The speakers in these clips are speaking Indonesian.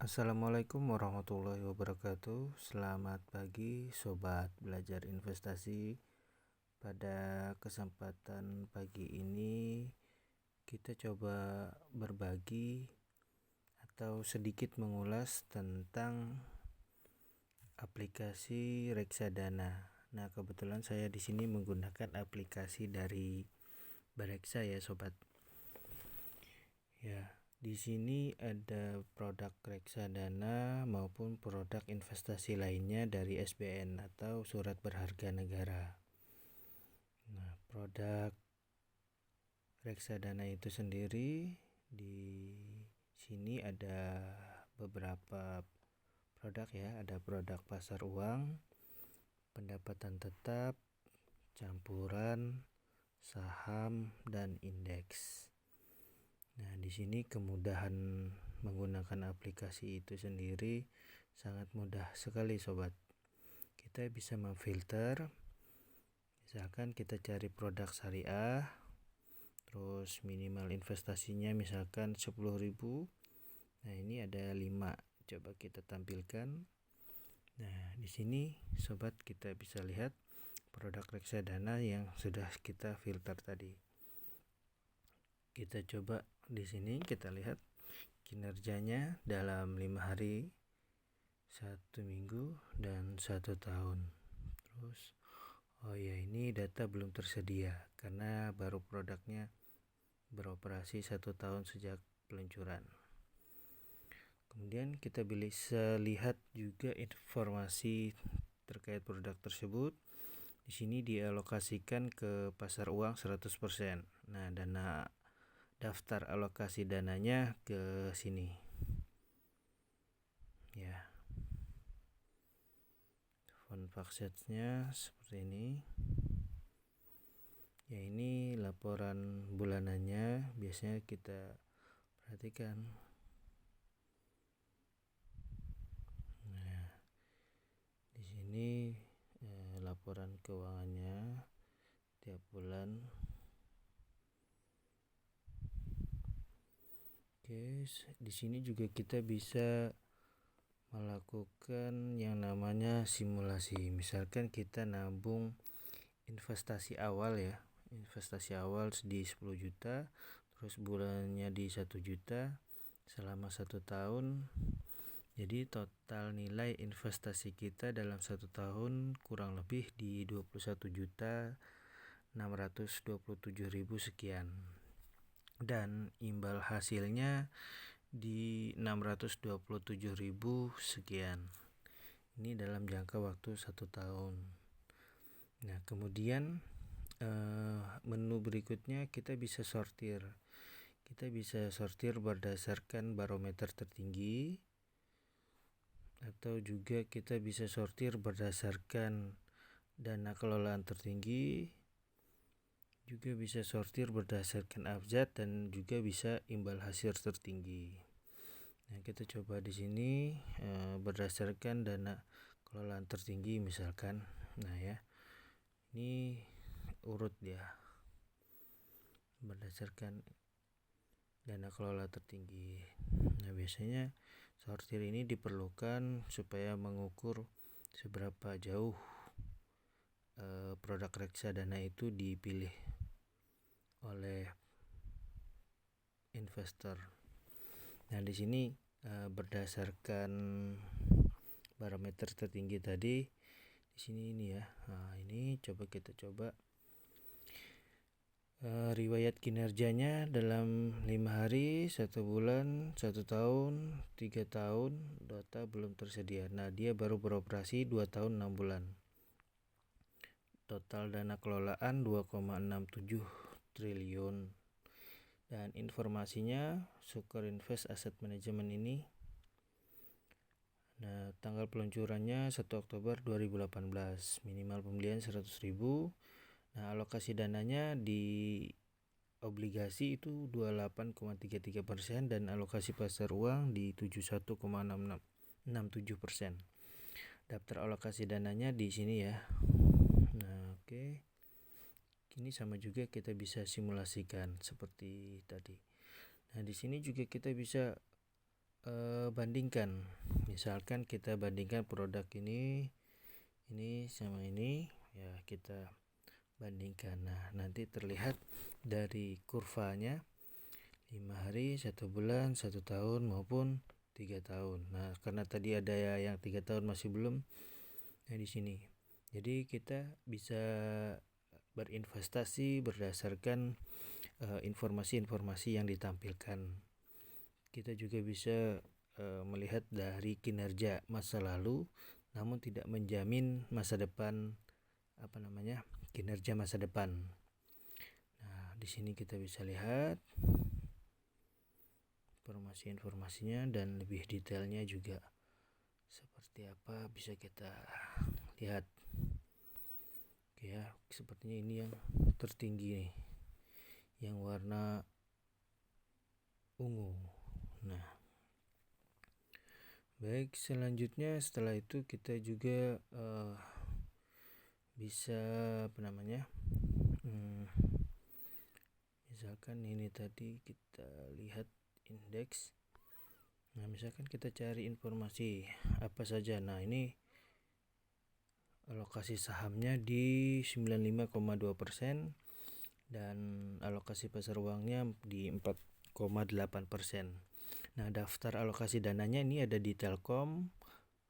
Assalamualaikum warahmatullahi wabarakatuh. Selamat pagi sobat belajar investasi. Pada kesempatan pagi ini kita coba berbagi atau sedikit mengulas tentang aplikasi reksadana. Nah, kebetulan saya di sini menggunakan aplikasi dari Bareksa ya sobat. Ya, di sini ada produk reksadana maupun produk investasi lainnya dari SBN atau surat berharga negara. Nah, produk reksadana itu sendiri di sini ada beberapa produk ya, ada produk pasar uang, pendapatan tetap, campuran, saham, dan indeks. Nah, di sini kemudahan menggunakan aplikasi itu sendiri sangat mudah sekali sobat. Kita bisa memfilter, misalkan kita cari produk syariah, terus minimal investasinya misalkan 10.000. Nah, ini ada 5. Coba kita tampilkan. Nah, di sini sobat kita bisa lihat produk reksadana yang sudah kita filter tadi. Kita coba di sini kita lihat kinerjanya dalam 5 hari, 1 minggu, dan 1 tahun. Terus ini data belum tersedia karena baru produknya beroperasi 1 tahun sejak peluncuran. Kemudian kita bisa lihat juga informasi terkait produk tersebut. Di sini dialokasikan ke pasar uang 100%. Nah, daftar alokasi dananya ke sini. Ya. Fund factsnya seperti ini. Ya, ini laporan bulanannya, biasanya kita perhatikan. Nah, di sini laporan keuangannya tiap bulan. Oke, di sini juga kita bisa melakukan yang namanya simulasi. Misalkan kita nabung investasi awal ya. Investasi awal di 10 juta, terus bulannya di 1 juta selama 1 tahun. Jadi total nilai investasi kita dalam 1 tahun kurang lebih di 21.627.000 sekian. Dan imbal hasilnya di 627.000 sekian. Ini dalam jangka waktu 1 tahun. Nah, kemudian menu berikutnya kita bisa sortir. Kita bisa sortir berdasarkan barometer tertinggi, atau juga kita bisa sortir berdasarkan dana kelolaan tertinggi, juga bisa sortir berdasarkan abjad, dan juga bisa imbal hasil tertinggi. Nah, kita coba di sini berdasarkan dana kelolaan tertinggi misalkan. Nah ya, ini urut ya berdasarkan dana kelola tertinggi. Nah, biasanya sortir ini diperlukan supaya mengukur seberapa jauh produk reksadana itu dipilih oleh investor. Nah, di sini berdasarkan barometer tertinggi tadi, di sini ini ya. Nah, ini kita coba riwayat kinerjanya dalam 5 hari, 1 bulan, 1 tahun, 3 tahun, data belum tersedia. Nah, dia baru beroperasi 2 tahun 6 bulan. Total dana kelolaan 2,67 triliun. Dan informasinya Sukor Invest Asset Management ini. Nah, tanggal peluncurannya 1 Oktober 2018. Minimal pembelian 100.000. Nah, alokasi dananya di obligasi itu 28,33% dan alokasi pasar uang di 71,67%. Daftar alokasi dananya di sini ya. Nah, oke. Ini sama juga kita bisa simulasikan seperti tadi. Nah, di sini juga kita bisa bandingkan. Misalkan kita bandingkan produk ini sama ini, ya kita bandingkan. Nah, nanti terlihat dari kurvanya 5 hari, 1 bulan, 1 tahun maupun 3 tahun. Nah, karena tadi ada yang 3 tahun masih belum, nah di sini. Jadi kita bisa berinvestasi berdasarkan informasi-informasi yang ditampilkan. Kita juga bisa melihat dari kinerja masa lalu, namun tidak menjamin masa depan kinerja masa depan. Nah, di sini kita bisa lihat informasinya dan lebih detailnya juga seperti apa bisa kita lihat. Oke ya, sepertinya ini yang tertinggi nih, yang warna ungu. Nah, baik, selanjutnya setelah itu kita juga bisa misalkan ini tadi kita lihat indeks. Nah, misalkan kita cari informasi apa saja. Nah, ini alokasi sahamnya di 95,2% dan alokasi pasar uangnya di 4,8%. Nah, daftar alokasi dananya ini ada di Telkom,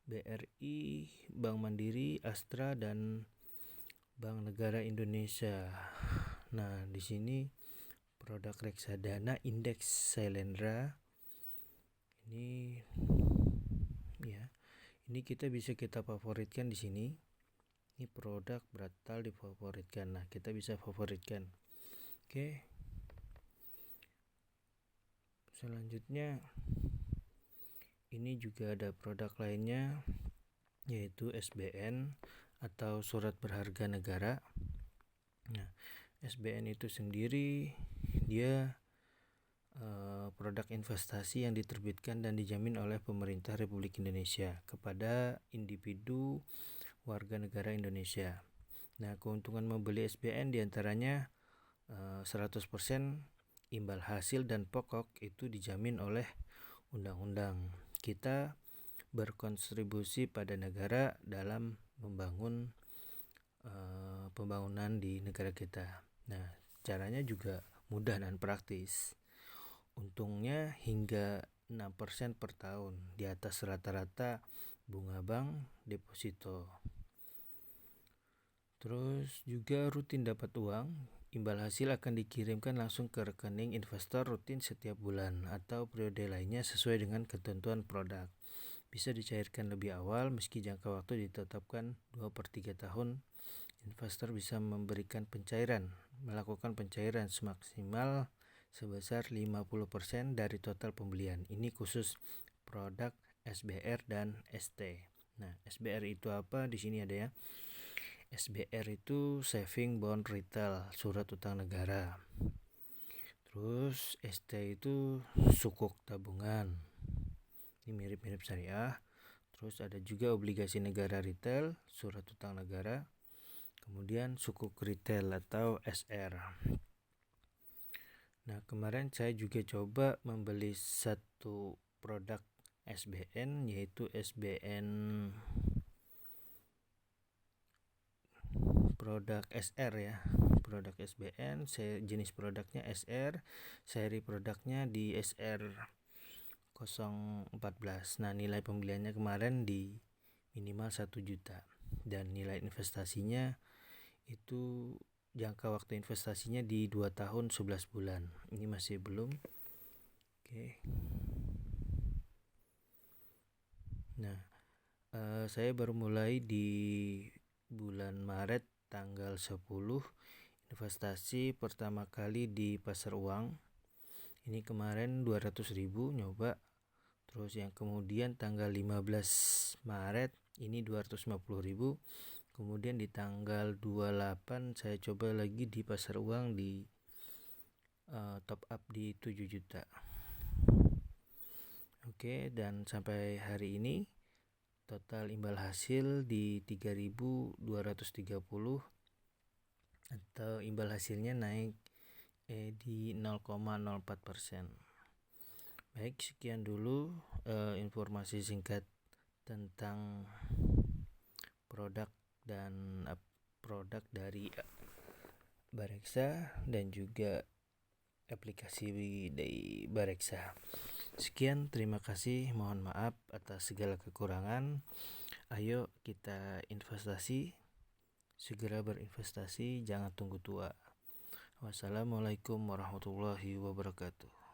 BRI, Bank Mandiri, Astra, dan Bank Negara Indonesia. Nah, di sini produk reksadana indeks Sailendra ini ya. Ini kita bisa favoritkan di sini. Ini produk batal difavoritkan. Nah, kita bisa favoritkan. Oke. Selanjutnya ini juga ada produk lainnya, yaitu SBN atau surat berharga negara. Nah, SBN itu sendiri dia produk investasi yang diterbitkan dan dijamin oleh pemerintah Republik Indonesia kepada individu warga negara Indonesia. Nah, keuntungan membeli SBN diantaranya 100% imbal hasil dan pokok itu dijamin oleh undang-undang. Kita berkontribusi pada negara dalam membangun pembangunan di negara kita. Nah, caranya juga mudah dan praktis. Untungnya hingga 6% per tahun di atas rata-rata bunga bank deposito. Terus juga rutin dapat uang. Imbal hasil akan dikirimkan langsung ke rekening investor rutin setiap bulan atau periode lainnya sesuai dengan ketentuan produk. Bisa dicairkan lebih awal meski jangka waktu ditetapkan 2/3 tahun. Investor bisa melakukan pencairan semaksimal sebesar 50% dari total pembelian. Ini khusus produk SBR dan ST. Nah, SBR itu apa? Di sini ada ya. SBR itu Saving Bond Retail, surat utang negara. Terus ST itu sukuk tabungan. Ini mirip-mirip syariah. Terus ada juga obligasi negara retail, surat utang negara. Kemudian sukuk retail atau SR. Nah, kemarin saya juga coba membeli satu produk SBN, yaitu SBN produk SR ya. Produk SBN, jenis produknya SR, seri produknya di SR 014. Nah, nilai pembeliannya kemarin di minimal 1 juta dan nilai investasinya itu jangka waktu investasinya di 2 tahun 11 bulan. Ini masih belum. Oke. Nah, saya baru mulai di bulan Maret tanggal 10 investasi pertama kali di pasar uang. Ini kemarin 200.000 nyoba. Terus yang kemudian tanggal 15 Maret ini 250.000. Kemudian di tanggal 28 saya coba lagi di pasar uang di top up di 7 juta. Oke, dan sampai hari ini total imbal hasil di 3.230 atau imbal hasilnya naik di 0,04%. Baik, sekian dulu informasi singkat tentang produk dari Bareksa dan juga aplikasi dari Bareksa. Sekian, terima kasih, mohon maaf atas segala kekurangan. Ayo kita investasi, segera berinvestasi, jangan tunggu tua. Wassalamualaikum warahmatullahi wabarakatuh.